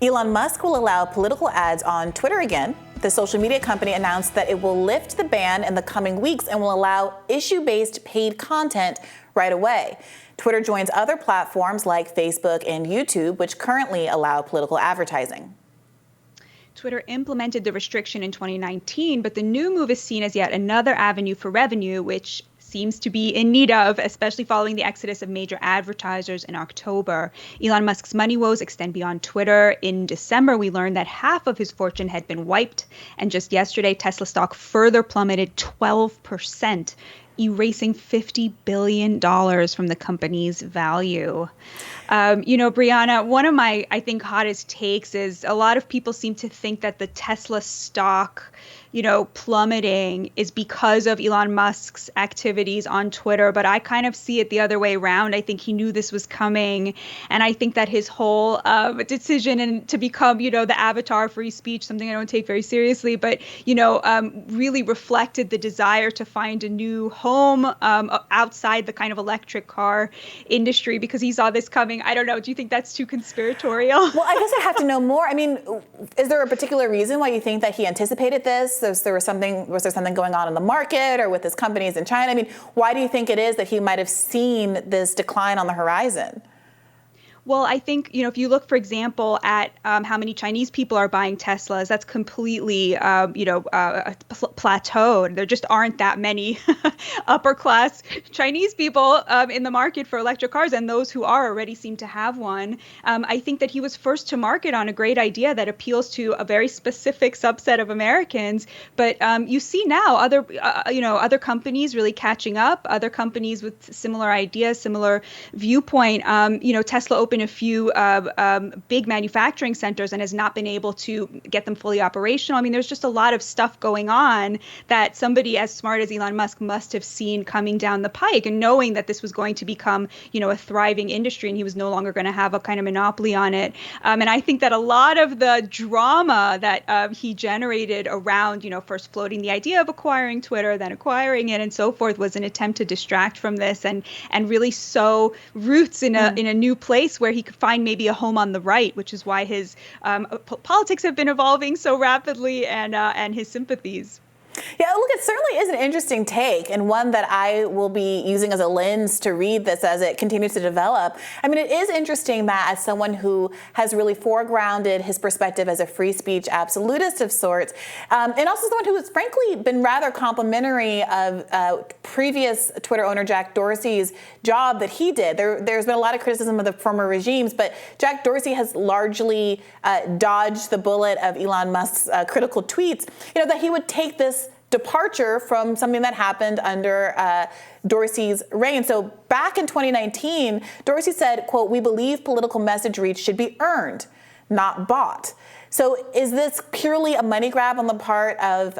Elon Musk will allow political ads on Twitter again. The social media company announced that it will lift the ban in the coming weeks and will allow issue-based paid content right away. Twitter joins other platforms like Facebook and YouTube, which currently allow political advertising. Twitter implemented the restriction in 2019, but the new move is seen as yet another avenue for revenue, which seems to be in need of, especially following the exodus of major advertisers in October. Elon Musk's money woes extend beyond Twitter. In December, we learned that half of his fortune had been wiped. And just yesterday, Tesla stock further plummeted 12%, erasing $50 billion from the company's value. Brianna, one of my, I think, hottest takes is a lot of people seem to think that the Tesla stock, plummeting is because of Elon Musk's activities on Twitter. But I kind of see it the other way around. I think he knew this was coming. And I think that his whole decision to become, the avatar of free speech, something I don't take very seriously, but, really reflected the desire to find a new home outside the kind of electric car industry because he saw this coming. I don't know. Do you think that's too conspiratorial? Well, I guess I have to know more. I mean, is there a particular reason why you think that he anticipated this? Was there something going on in the market or with his companies in China? I mean, why do you think it is that he might have seen this decline on the horizon? Well, I think, if you look, for example, at how many Chinese people are buying Teslas, that's completely, plateaued. There just aren't that many upper class Chinese people in the market for electric cars. And those who are already seem to have one. I think that he was first to market on a great idea that appeals to a very specific subset of Americans. But you see now other companies really catching up, other companies with similar ideas, similar viewpoint. Tesla opened a few big manufacturing centers and has not been able to get them fully operational. I mean, there's just a lot of stuff going on that somebody as smart as Elon Musk must have seen coming down the pike, and knowing that this was going to become, a thriving industry and he was no longer going to have a kind of monopoly on it. And I think that a lot of the drama that he generated around, first floating the idea of acquiring Twitter, then acquiring it and so forth was an attempt to distract from this and really sow roots in a new place where he could find maybe a home on the right, which is why his politics have been evolving so rapidly and his sympathies. Yeah, look, it certainly is an interesting take and one that I will be using as a lens to read this as it continues to develop. I mean, it is interesting that as someone who has really foregrounded his perspective as a free speech absolutist of sorts, and also someone who has frankly been rather complimentary of previous Twitter owner Jack Dorsey's job that he did. There's been a lot of criticism of the former regimes, but Jack Dorsey has largely dodged the bullet of Elon Musk's critical tweets, that he would take this departure from something that happened under Dorsey's reign. So back in 2019, Dorsey said, quote, "We believe political message reach should be earned, not bought." So is this purely a money grab on the part of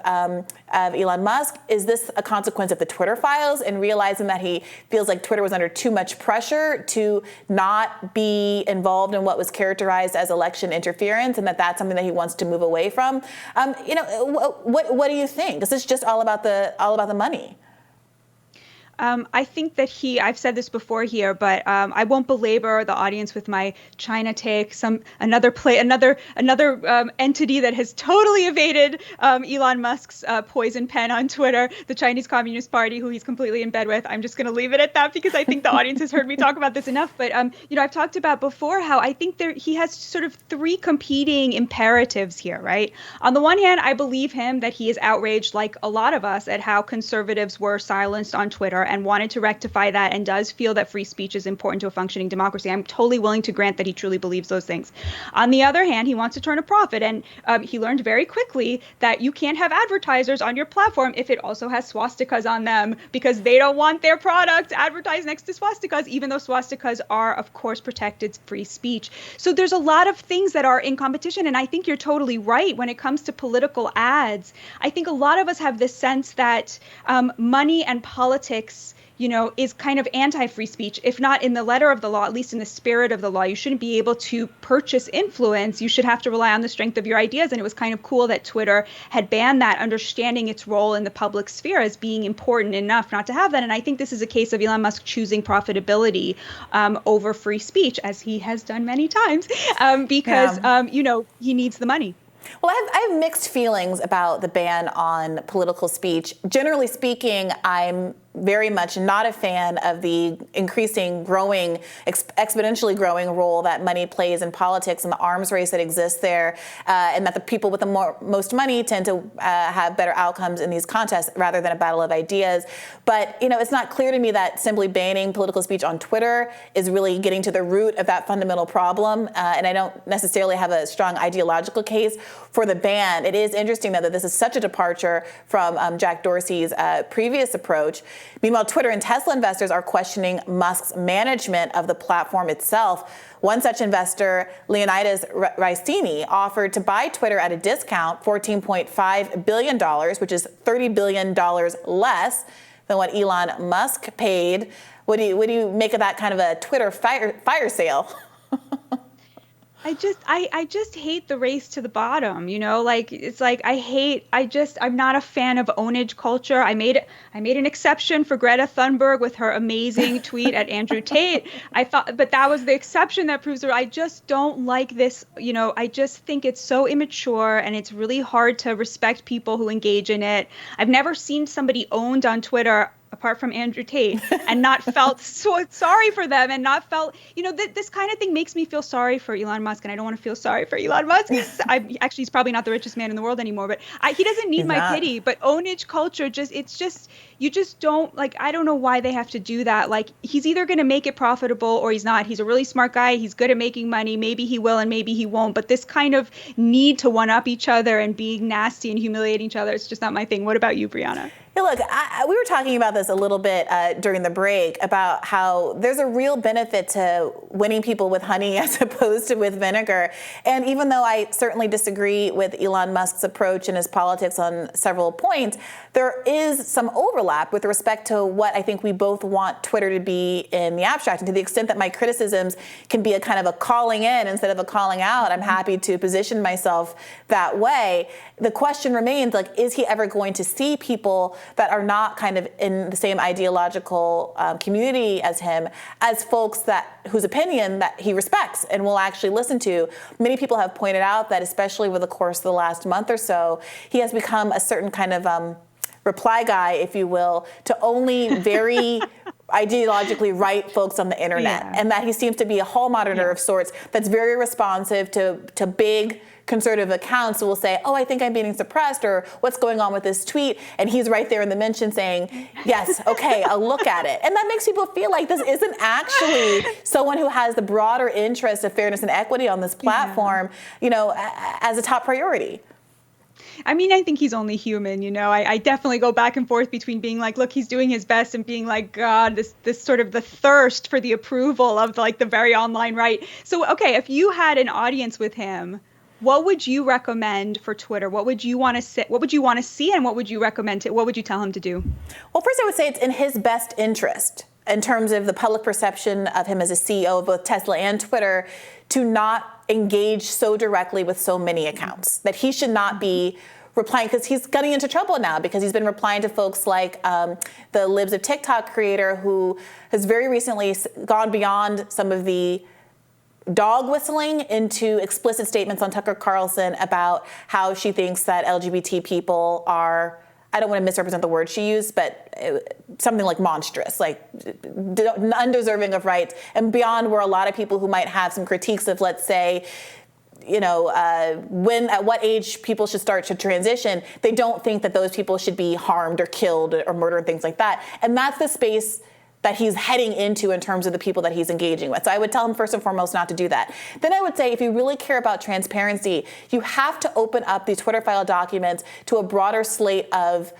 Elon Musk? Is this a consequence of the Twitter files and realizing that he feels like Twitter was under too much pressure to not be involved in what was characterized as election interference, and that that's something that he wants to move away from? What do you think? Is this just all about the money? I think that I've said this before here, but I won't belabor the audience with my China take. Another entity that has totally evaded Elon Musk's poison pen on Twitter, the Chinese Communist Party, who he's completely in bed with. I'm just going to leave it at that because I think the audience has heard me talk about this enough. But I've talked about before how I think he has sort of three competing imperatives here, right? On the one hand, I believe him that he is outraged, like a lot of us, at how conservatives were silenced on Twitter and wanted to rectify that and does feel that free speech is important to a functioning democracy. I'm totally willing to grant that he truly believes those things. On the other hand, he wants to turn a profit. And he learned very quickly that you can't have advertisers on your platform if it also has swastikas on them, because they don't want their product advertised next to swastikas, even though swastikas are, of course, protected free speech. So there's a lot of things that are in competition. And I think you're totally right when it comes to political ads. I think a lot of us have this sense that money and politics is kind of anti-free speech. If not in the letter of the law, at least in the spirit of the law. You shouldn't be able to purchase influence. You should have to rely on the strength of your ideas. And it was kind of cool that Twitter had banned that, understanding its role in the public sphere as being important enough not to have that. And I think this is a case of Elon Musk choosing profitability over free speech, as he has done many times, because, he needs the money. Well, I have mixed feelings about the ban on political speech. Generally speaking, I'm very much not a fan of the exponentially growing role that money plays in politics and the arms race that exists there, and that the people with the most money tend to have better outcomes in these contests rather than a battle of ideas. But, it's not clear to me that simply banning political speech on Twitter is really getting to the root of that fundamental problem, and I don't necessarily have a strong ideological case for the ban. It is interesting, though, that this is such a departure from Jack Dorsey's previous approach. Meanwhile, Twitter and Tesla investors are questioning Musk's management of the platform itself. One such investor, Leonidas Ricini, offered to buy Twitter at a discount, $14.5 billion, which is $30 billion less than what Elon Musk paid. What do you make of that kind of a Twitter fire sale? I just hate the race to the bottom, I'm not a fan of ownage culture. I made an exception for Greta Thunberg with her amazing tweet at Andrew Tate. But that was the exception that proves I just don't like this. I just think it's so immature and it's really hard to respect people who engage in it. I've never seen somebody owned on Twitter apart from Andrew Tate, and not felt so sorry for them, and not felt, this kind of thing makes me feel sorry for Elon Musk, and I don't want to feel sorry for Elon Musk. He's probably not the richest man in the world anymore, but he doesn't need my pity. But ownage culture, you just don't, I don't know why they have to do that. He's either going to make it profitable or he's not. He's a really smart guy. He's good at making money. Maybe he will and maybe he won't. But this kind of need to one-up each other and being nasty and humiliating each other, it's just not my thing. What about you, Brianna? Yeah, look, we were talking about this a little bit during the break about how there's a real benefit to winning people with honey as opposed to with vinegar. And even though I certainly disagree with Elon Musk's approach and his politics on several points, there is some overlap with respect to what I think we both want Twitter to be in the abstract. And to the extent that my criticisms can be a kind of a calling in instead of a calling out, I'm happy to position myself that way. The question remains, is he ever going to see people that are not kind of in the same ideological community as him as folks whose opinion that he respects and will actually listen to? Many people have pointed out that, especially over the course of the last month or so, he has become a certain kind of reply guy, if you will, to only very ideologically right folks on the internet. Yeah. And that he seems to be a hall monitor of sorts that's very responsive to big conservative accounts who will say, oh, I think I'm being suppressed, or what's going on with this tweet? And he's right there in the mention saying, yes, okay, I'll look at it. And that makes people feel like this isn't actually someone who has the broader interest of fairness and equity on this platform, as a top priority. I mean, I think he's only human, I definitely go back and forth between being like, look, he's doing his best, and being like, God, this sort of the thirst for the approval of the very online right. So, okay, if you had an audience with him, what would you recommend for Twitter? What would you want to see? What would you want to see, and what would you recommend? What would you tell him to do? Well, first, I would say it's in his best interest, in terms of the public perception of him as a CEO of both Tesla and Twitter, to not engage so directly with so many accounts. That he should not be replying, because he's getting into trouble now, because he's been replying to folks like the Libs of TikTok creator, who has very recently gone beyond some of the dog whistling into explicit statements on Tucker Carlson about how she thinks that LGBT people are, I don't want to misrepresent the word she used, but something like monstrous, undeserving of rights, and beyond where a lot of people who might have some critiques of, let's say, at what age people should start to transition, they don't think that those people should be harmed or killed or murdered and things like that. And that's the space that he's heading into in terms of the people that he's engaging with. So I would tell him first and foremost not to do that. Then I would say, if you really care about transparency, you have to open up these Twitter file documents to a broader slate of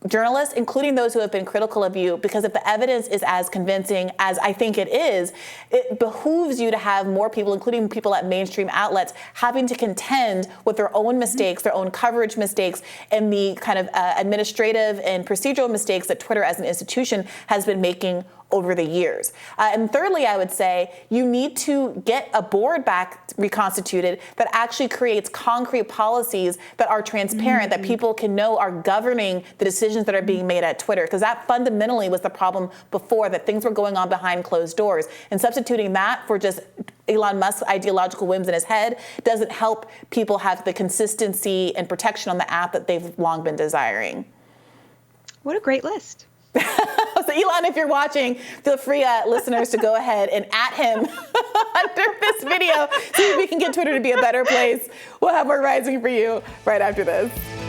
journalists, including those who have been critical of you, because if the evidence is as convincing as I think it is, it behooves you to have more people, including people at mainstream outlets, having to contend with their own mistakes, their own coverage mistakes, and the kind of administrative and procedural mistakes that Twitter as an institution has been making over the years. And thirdly, I would say you need to get a board back reconstituted that actually creates concrete policies that are transparent, that people can know are governing the decisions that are being made at Twitter. Because that fundamentally was the problem before, that things were going on behind closed doors. And substituting that for just Elon Musk's ideological whims in his head doesn't help people have the consistency and protection on the app that they've long been desiring. What a great list. So Elon, if you're watching, feel free, listeners, to go ahead and at him under this video so we can get Twitter to be a better place. We'll have more Rising for you right after this.